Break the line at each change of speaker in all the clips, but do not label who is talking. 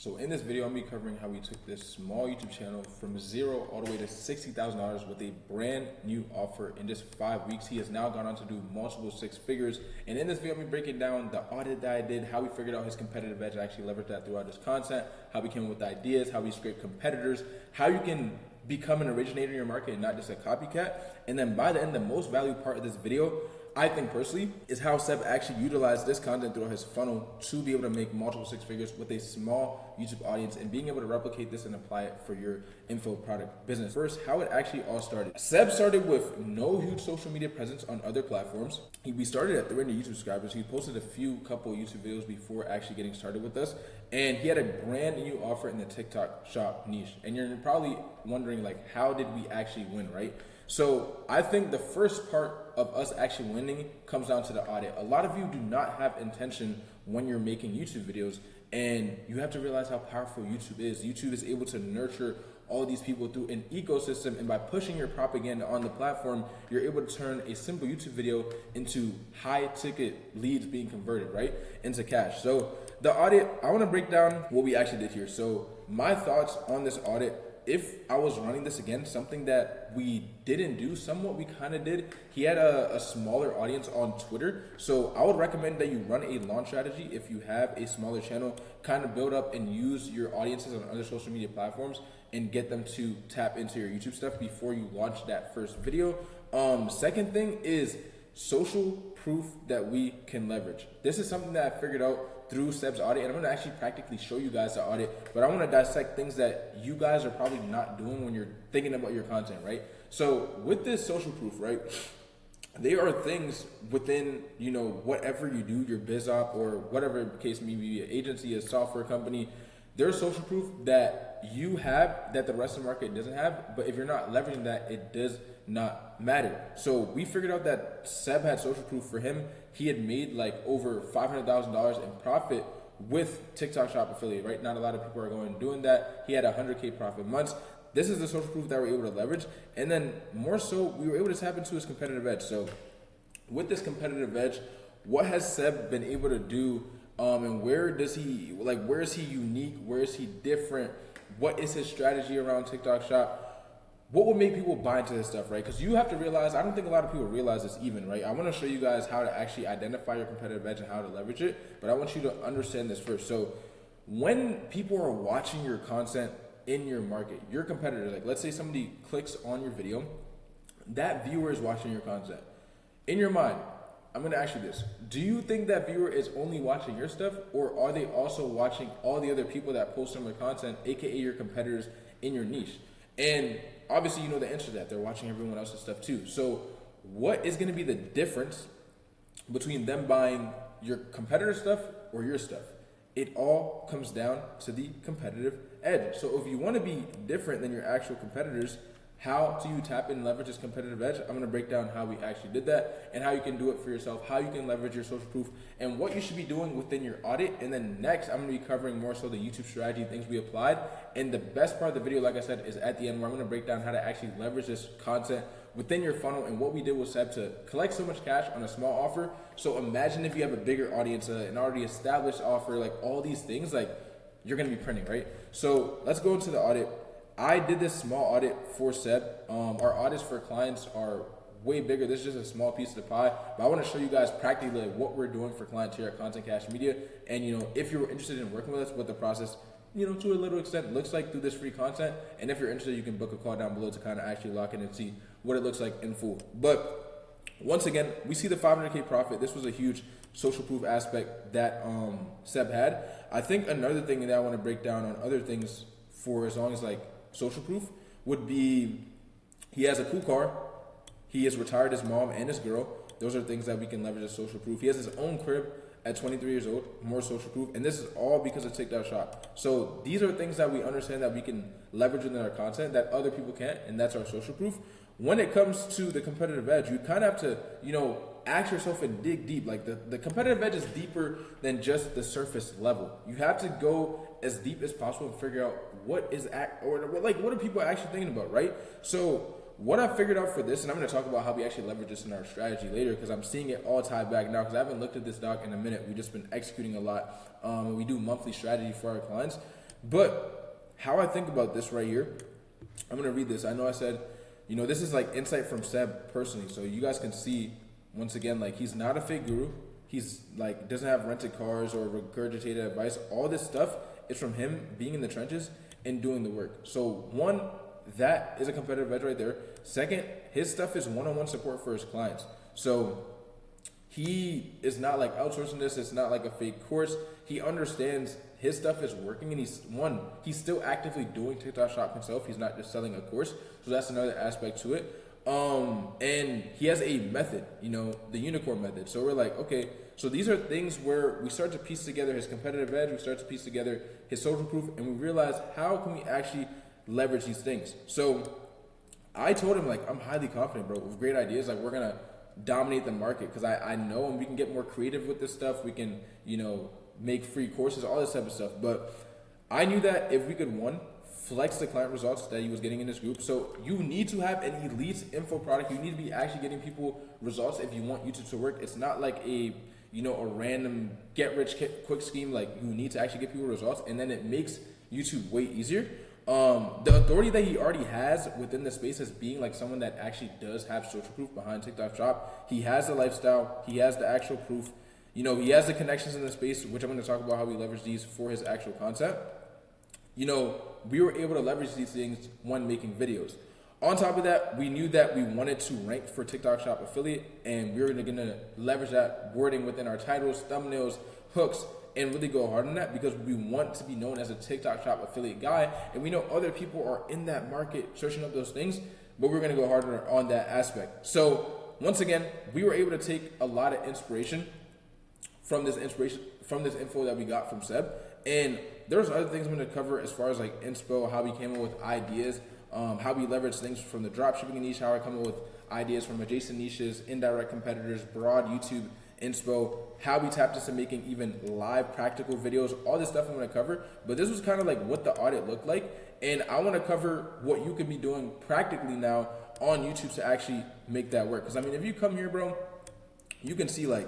So in this video, I'm going to be covering how we took this small YouTube channel from zero all the way to $60,000 with a brand new offer in just 5 weeks. He has now gone on to do multiple six figures. And in this video, I'm going to be breaking down the audit that I did, how we figured out his competitive edge, and actually leveraged that throughout his content, how we came up with ideas, how we scrape competitors, how you can become an originator in your market and not just a copycat. And then by the end, the most valuable part of this video, I think personally, is how Seb actually utilized this content throughout his funnel to be able to make multiple six figures with a small YouTube audience and being able to replicate this and apply it for your info product business. First, how it actually all started. Seb started with no huge social media presence on other platforms. We started at 300 YouTube subscribers. He posted a couple YouTube videos before actually getting started with us. And he had a brand new offer in the TikTok shop niche. And you're probably wondering, like, how did we actually win, right? So I think the first part of us actually winning comes down to the audit. A lot of you do not have intention when you're making YouTube videos, and you have to realize how powerful YouTube is. YouTube is able to nurture all these people through an ecosystem, and by pushing your propaganda on the platform, you're able to turn a simple YouTube video into high ticket leads being converted, right, into cash. So the audit, I want to break down what we actually did here. So my thoughts on this audit, if I was running this again, something that we didn't do, somewhat we kind of did. He had a smaller audience on Twitter. So I would recommend that you run a launch strategy if you have a smaller channel, kind of build up and use your audiences on other social media platforms and get them to tap into your YouTube stuff before you launch that first video. Second thing is social proof that we can leverage. This is something that I figured out through Seb's audit, and I'm gonna actually practically show you guys the audit, but I wanna dissect things that you guys are probably not doing when you're thinking about your content, right? So with this social proof, right, there are things within, whatever you do, your biz op or whatever the case may be, an agency, a software company, there's social proof that you have that the rest of the market doesn't have, but if you're not leveraging that, it does not matter. So we figured out that Seb had social proof. For him, he had made like over $500,000 in profit with TikTok shop affiliate, right? Not a lot of people are going and doing that. He had 100K profit months. This is the social proof that we're able to leverage. And then more so, we were able to tap into his competitive edge. So with this competitive edge, what has Seb been able to do, and where is he unique? Where is he different? What is his strategy around TikTok shop? What would make people buy into this stuff, right? Because you have to realize, I don't think a lot of people realize this even, right? I want to show you guys how to actually identify your competitive edge and how to leverage it, but I want you to understand this first. So when people are watching your content in your market, your competitors, like let's say somebody clicks on your video, that viewer is watching your content. In your mind, I'm going to ask you this. Do you think that viewer is only watching your stuff, or are they also watching all the other people that post similar content, aka your competitors in your niche? And obviously you know the answer to that. They're watching everyone else's stuff too. So what is going to be the difference between them buying your competitor stuff or your stuff? It all comes down to the competitive edge. So if you want to be different than your actual competitors, how do you tap in and leverage this competitive edge? I'm going to break down how we actually did that and how you can do it for yourself, how you can leverage your social proof, and what you should be doing within your audit. And then next, I'm going to be covering more so the YouTube strategy, things we applied. And the best part of the video, like I said, is at the end, where I'm going to break down how to actually leverage this content within your funnel and what we did with Seb to collect so much cash on a small offer. So imagine if you have a bigger audience, an already established offer, like all these things, like you're going to be printing, right? So let's go into the audit. I did this small audit for Seb. Our audits for clients are way bigger. This is just a small piece of the pie, but I want to show you guys practically like what we're doing for clients here at Content Cash Media. And if you're interested in working with us, what the process, to a little extent looks like through this free content. And if you're interested, you can book a call down below to kind of actually lock in and see what it looks like in full. But once again, we see the 500K profit. This was a huge social proof aspect that Seb had. I think another thing that I want to break down on other things for as long as like social proof would be, he has a cool car, he has retired his mom and his girl. Those are things that we can leverage as social proof. He has his own crib at 23 years old, more social proof, and this is all because of TikTok shop. So these are things that we understand that we can leverage in our content that other people can't, and that's our social proof. When it comes to the competitive edge, you kind of have to, ask yourself and dig deep. Like the competitive edge is deeper than just the surface level. You have to go as deep as possible and figure out what are people actually thinking about, right? So what I figured out for this, and I'm going to talk about how we actually leverage this in our strategy later, because I'm seeing it all tied back now, because I haven't looked at this doc in a minute. We've just been executing a lot. We do monthly strategy for our clients. But how I think about this right here, I'm gonna read this. I know I said, this is like insight from Seb personally, so you guys can see once again, like, he's not a fake guru. He's like doesn't have rented cars or regurgitated advice. All this stuff is from him being in the trenches and doing the work. So one, that is a competitive edge right there. Second, his stuff is one-on-one support for his clients. So he is not like outsourcing this. It's not like a fake course. He understands his stuff is working, and he's still actively doing TikTok Shop himself. He's not just selling a course. So that's another aspect to it. And he has a method, the unicorn method. So we're like, okay, so these are things where we start to piece together his competitive edge. We start to piece together his social proof, and we realize how can we actually leverage these things. So I told him, like, I'm highly confident, bro, with great ideas. Like, we're going to dominate the market because I know, and we can get more creative with this stuff. We can, make free courses, all this type of stuff. But I knew that if we could, one, flex the client results that he was getting in this group. So you need to have an elite info product. You need to be actually getting people results if you want YouTube to work. It's not like a random get rich quick scheme. Like, you need to actually get people results, and then it makes YouTube way easier. The authority that he already has within the space as being like someone that actually does have social proof behind TikTok Shop. He has the lifestyle. He has the actual proof. He has the connections in the space, which I'm going to talk about how we leverage these for his actual content. We were able to leverage these things when making videos. On top of that, we knew that we wanted to rank for TikTok Shop affiliate, and we were going to leverage that wording within our titles, thumbnails, hooks, and really go hard on that because we want to be known as a TikTok Shop affiliate guy, and we know other people are in that market searching up those things, but we're going to go harder on that aspect. So once again, we were able to take a lot of inspiration from this info that we got from Seb. And there's other things I'm going to cover as far as like inspo, how we came up with ideas, how we leverage things from the dropshipping niche, how I come up with ideas from adjacent niches, indirect competitors, broad YouTube inspo, how we tapped into making even live practical videos, all this stuff I'm going to cover. But this was kind of like what the audit looked like. And I want to cover what you can be doing practically now on YouTube to actually make that work. Because I mean, if you come here, bro, you can see like,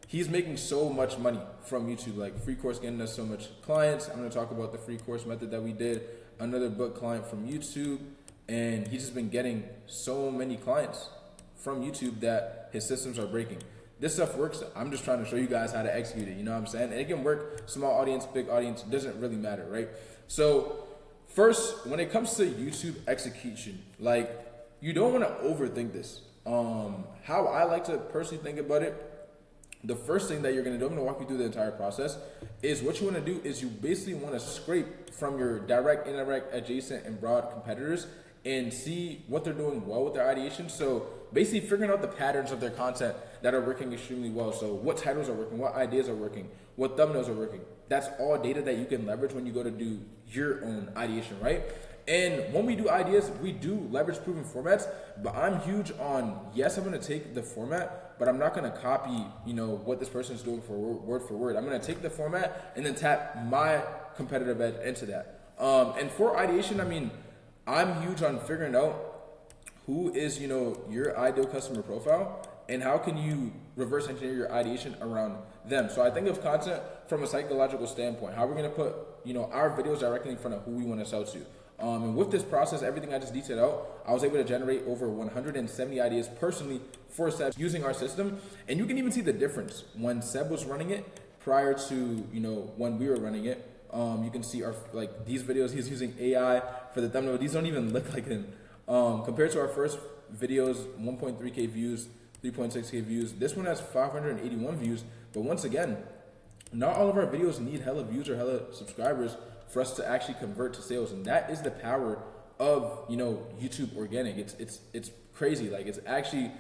he's making so much money from YouTube, like free course getting us so much clients. I'm going to talk about the free course method that we did, another book client from YouTube, and he's just been getting so many clients from YouTube that his systems are breaking. This stuff works. I'm just trying to show you guys how to execute it. You know what I'm saying? And it can work, small audience, big audience, doesn't really matter, right? So first, when it comes to YouTube execution, like, you don't want to overthink this. How I like to personally think about it, the first thing that you're going to do, I'm going to walk you through the entire process, is what you want to do is you basically want to scrape from your direct, indirect, adjacent, and broad competitors and see what they're doing well with their ideation. So basically figuring out the patterns of their content that are working extremely well. So what titles are working, what ideas are working, what thumbnails are working. That's all data that you can leverage when you go to do your own ideation, right? And when we do ideas, we do leverage proven formats, but I'm huge on, yes, I'm going to take the format, but I'm not going to copy, what this person is doing for word. I'm going to take the format and then tap my competitive edge into that. And for ideation, I mean, I'm huge on figuring out who is, your ideal customer profile and how can you reverse engineer your ideation around them. So I think of content from a psychological standpoint, how we're going to put, our videos directly in front of who we want to sell to. And with this process, everything I just detailed out, I was able to generate over 170 ideas personally for Seb using our system. And you can even see the difference when Seb was running it prior to, when we were running it. You can see these videos, he's using AI for the thumbnail. These don't even look like him. Compared to our first videos, 1.3K views, 3.6K views. This one has 581 views. But once again, not all of our videos need hella views or hella subscribers for us to actually convert to sales. And that is the power of, YouTube organic. It's crazy. Like, it's actually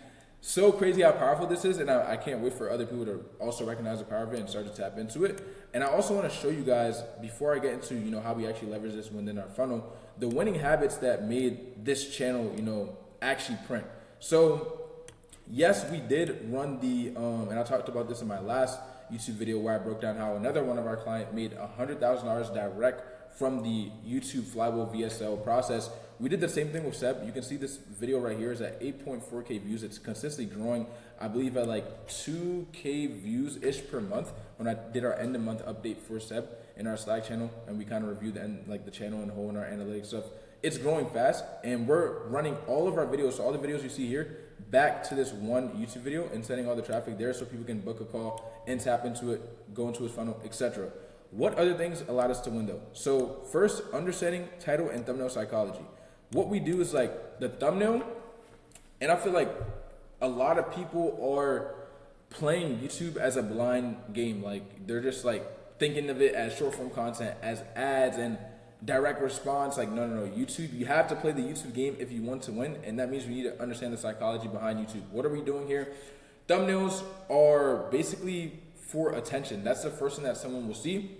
so crazy how powerful this is. And I can't wait for other people to also recognize the power of it and start to tap into it. And I also want to show you guys, before I get into, how we actually leverage this within our funnel, the winning habits that made this channel, actually print. So yes, we did run the, and I talked about this in my last YouTube video where I broke down how another one of our clients made $100,000 direct from the YouTube Flywheel VSL process. We did the same thing with Seb. You can see this video right here is at 8.4K views. It's consistently growing, I believe, at like 2K views-ish per month when I did our end of month update for Seb. in our Slack channel, and we kind of review the channel and whole and our analytics stuff. It's growing fast, and we're running all of our videos, so all the videos you see here, back to this one YouTube video and sending all the traffic there so people can book a call and tap into it, go into his funnel, etc. What other things allowed us to win though? So first, understanding title and thumbnail psychology. What we do is like the thumbnail, and I feel like a lot of people are playing YouTube as a blind game. Like they're just like thinking of it as short form content, as ads and direct response. Like no, YouTube, you have to play the YouTube game if you want to win, and that means we need to understand the psychology behind YouTube. What are we doing here? Thumbnails are basically for attention. That's the first thing that someone will see.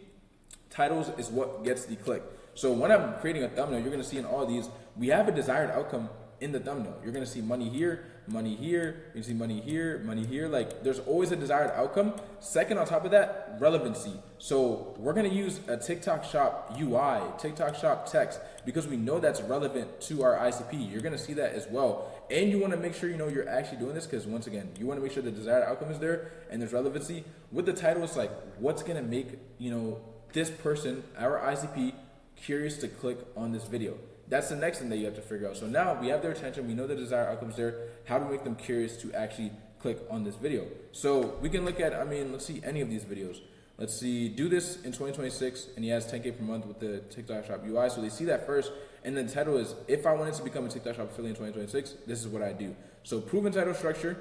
Titles is what gets the click. So when I'm creating a thumbnail, you're gonna see in all these, we have a desired outcome in the thumbnail. You're gonna see money here, money here, you see money here, money here. Like there's always a desired outcome. Second, on top of that, relevancy. So we're gonna use a TikTok shop UI, TikTok shop text, because we know that's relevant to our ICP. You're gonna see that as well. And you wanna make sure you know you're actually doing this, because once again, you wanna make sure the desired outcome is there and there's relevancy. With the title, it's like, what's gonna make, this person, our ICP, curious to click on this video? That's the next thing that you have to figure out. So now we have their attention, we know the desired outcomes there. How to make them curious to actually click on this video? So we can look at, let's see any of these videos. Let's see, do this in 2026, and he has 10K per month with the TikTok shop UI. So they see that first, and then the title is, if I wanted to become a TikTok shop affiliate in 2026, this is what I do. So proven title structure,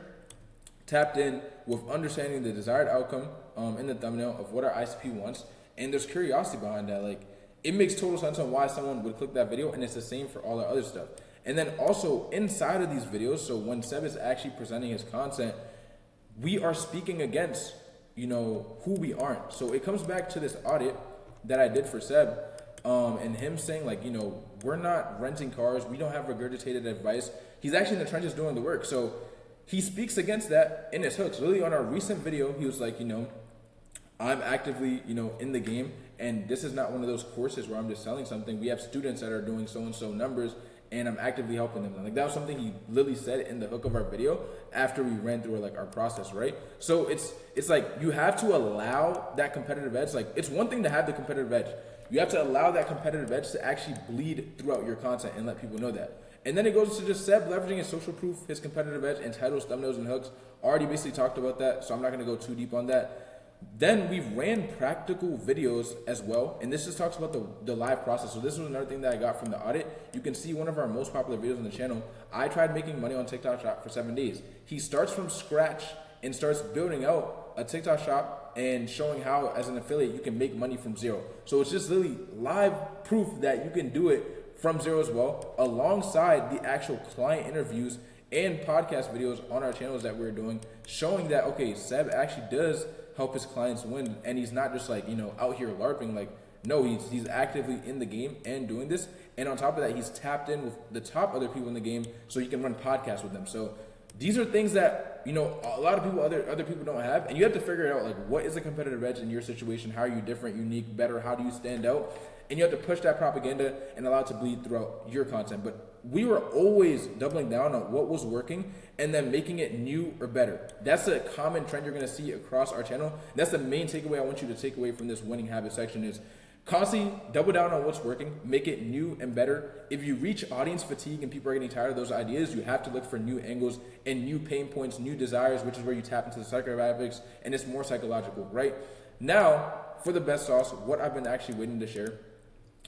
tapped in with understanding the desired outcome in the thumbnail of what our ICP wants, and there's curiosity behind that. Like, it makes total sense on why someone would click that video, and it's the same for all our other stuff. And then also inside of these videos, so when Seb is actually presenting his content, we are speaking against, who we aren't. So it comes back to this audit that I did for Seb, and him saying like, we're not renting cars, we don't have regurgitated advice. He's actually in the trenches doing the work. So he speaks against that in his hooks. Literally on our recent video, he was like, I'm actively, in the game, and this is not one of those courses where I'm just selling something. We have students that are doing so-and-so numbers, and I'm actively helping them. Like that was something he literally said in the hook of our video after we ran through our process, right? So it's like you have to allow that competitive edge. Like it's one thing to have the competitive edge. You have to allow that competitive edge to actually bleed throughout your content and let people know that. And then it goes to just Seb leveraging his social proof, his competitive edge, and titles, thumbnails, and hooks. Already basically talked about that, so I'm not gonna go too deep on that. Then we ran practical videos as well, and this just talks about the live process. So this was another thing that I got from the audit. You can see one of our most popular videos on the channel. I tried making money on TikTok shop for 7 days. He starts from scratch and starts building out a TikTok shop and showing how as an affiliate you can make money from zero. So it's just literally live proof that you can do it from zero as well, alongside the actual client interviews and podcast videos on our channels that we're doing, showing that, okay, Seb actually does help his clients win, and he's not just like, out here LARPing. Like, no, he's actively in the game and doing this. And on top of that, he's tapped in with the top other people in the game so he can run podcasts with them. So these are things that, a lot of people, other people don't have, and you have to figure it out. Like, what is a competitive edge in your situation? How are you different, unique, better? How do you stand out? And you have to push that propaganda and allow it to bleed throughout your content. But we were always doubling down on what was working and then making it new or better. That's a common trend you're gonna see across our channel. That's the main takeaway I want you to take away from this winning habit section is constantly double down on what's working, make it new and better. If you reach audience fatigue and people are getting tired of those ideas, you have to look for new angles and new pain points, new desires, which is where you tap into the psychographics, and it's more psychological, right? Now, for the best sauce, what I've been actually waiting to share.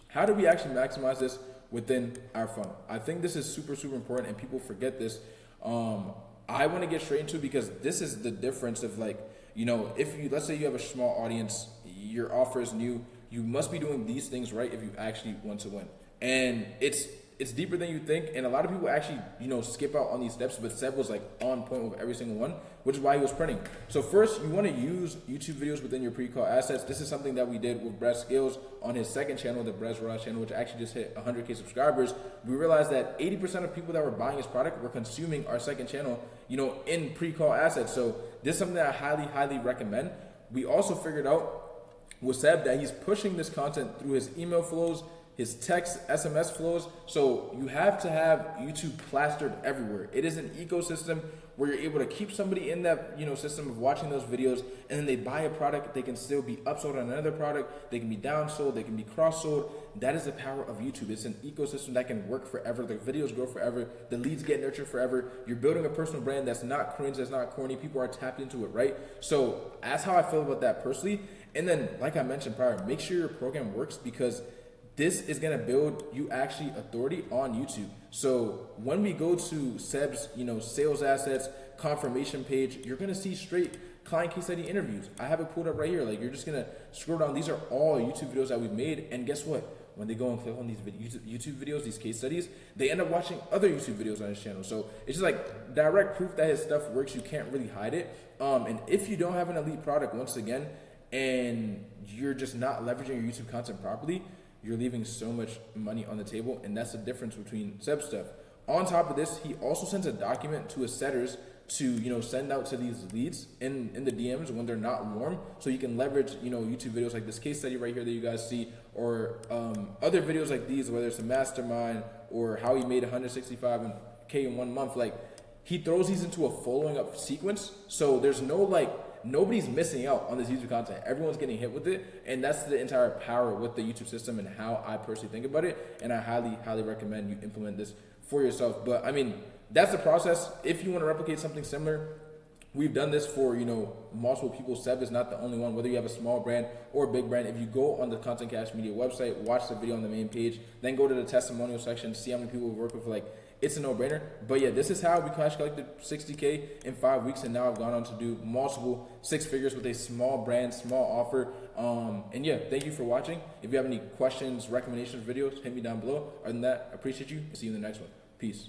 How do we actually maximize this within our funnel? I think this is super, super important, and people forget this. I want to get straight into it because this is the difference of if you, let's say you have a small audience, your offer is new, you must be doing these things right if you actually want to win. And it's deeper than you think, and a lot of people actually, skip out on these steps, but Seb was on point with every single one, which is why he was printing. So first, you want to use YouTube videos within your pre-call assets. This is something that we did with Brett Skills on his second channel, the Brett's Raw channel, which actually just hit 100K subscribers. We realized that 80% of people that were buying his product were consuming our second channel, in pre-call assets. So this is something that I highly, highly recommend. We also figured out with Seb that he's pushing this content through his email flows, his text, SMS flows. So you have to have YouTube plastered everywhere. It is an ecosystem where you're able to keep somebody in that, system of watching those videos, and then they buy a product, they can still be upsold on another product, they can be downsold, they can be cross-sold. That is the power of YouTube. It's an ecosystem that can work forever. The videos grow forever. The leads get nurtured forever. You're building a personal brand that's not cringe, that's not corny. People are tapped into it, right? So that's how I feel about that personally. And then, like I mentioned prior, make sure your program works, because this is gonna build you actually authority on YouTube. So when we go to Seb's, sales assets, confirmation page, you're gonna see straight client case study interviews. I have it pulled up right here. Like, you're just gonna scroll down. These are all YouTube videos that we've made. And guess what? When they go and click on these YouTube videos, these case studies, they end up watching other YouTube videos on his channel. So it's just like direct proof that his stuff works. You can't really hide it. And if you don't have an elite product, once again, and you're just not leveraging your YouTube content properly, you're leaving so much money on the table, and that's the difference between Seb stuff. On top of this, he also sends a document to his setters to send out to these leads in the DMs when they're not warm, so you can leverage YouTube videos like this case study right here that you guys see, or other videos like these, whether it's a mastermind or how he made 165K in 1 month. Like, he throws these into a following up sequence, so there's nobody's missing out on this YouTube content. Everyone's getting hit with it, and that's the entire power with the YouTube system and how I personally think about it. And I highly, highly recommend you implement this for yourself. But I mean, that's the process. If you want to replicate something similar, we've done this for multiple people. Seb is not the only one. Whether you have a small brand or a big brand, if you go on the Content Cash Media website, watch the video on the main page, then go to the testimonial section, see how many people we work with. Like, it's a no-brainer. But yeah, this is how we cash collected 60K in 5 weeks, and now I've gone on to do multiple 6 figures with a small brand, small offer. And yeah, thank you for watching. If you have any questions, recommendations, videos, hit me down below. Other than that, I appreciate you. See you in the next one. Peace.